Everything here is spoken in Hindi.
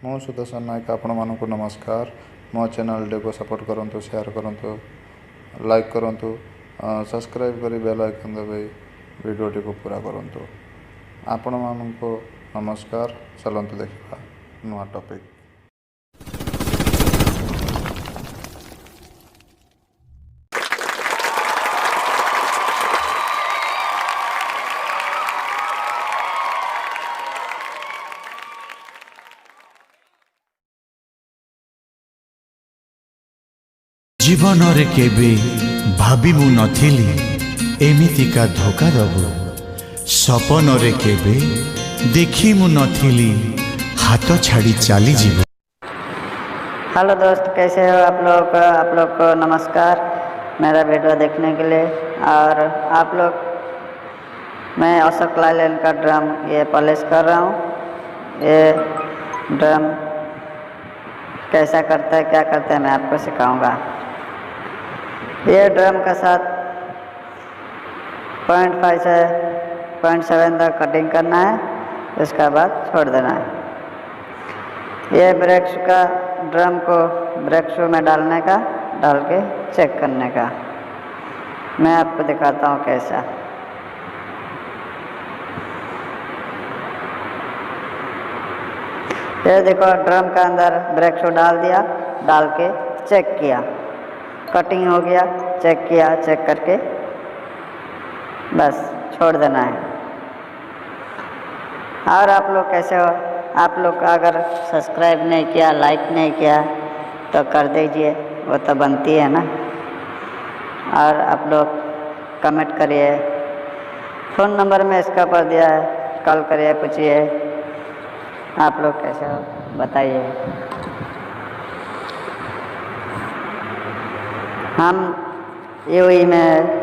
मु सुदर्शन नायक आपको नमस्कार। मो चैनल को सपोर्ट करंतु, शेयर करंतु, लाइक करंतु, सब्सक्राइब करी बेल आइकन दबाई वीडियो को पूरा करंतु। आपण मानको नमस्कार। चलंतु देखा नुआ टॉपिक। जीवन रे केबे भाभी मु नथिली एमितिका धोखा दबु। सपन रे केबे देखी मु नथिली हाथ छाड़ी चाली जीव। हेलो दोस्त, कैसे हो आप लोग को नमस्कार मेरा वीडियो देखने के लिए। और आप लोग, मैं अशोक लाइलैंड का ड्रम ये पॉलिश कर रहा हूँ। ये ड्रम कैसा करता है, क्या करता है, मैं आपको सिखाऊंगा। ये ड्रम का साथ 0.5 से 0.7 तक कटिंग करना है, उसके बाद छोड़ देना है। ये ब्रेक शू का ड्रम को ब्रेक शू में डालने का, डाल के चेक करने का। मैं आपको दिखाता हूँ कैसा। ये देखो, ड्रम का अंदर ब्रेक शू डाल दिया, डाल के चेक किया, कटिंग हो गया, चेक किया, चेक करके बस छोड़ देना है। और आप लोग कैसे हो? आप लोग का अगर सब्सक्राइब नहीं किया, लाइक नहीं किया तो कर दीजिए, वो तो बनती है ना। और आप लोग कमेंट करिए, फ़ोन नंबर में इसका पर दिया है, कॉल करिए, पूछिए आप लोग कैसे हो, बताइए। हम यूएई में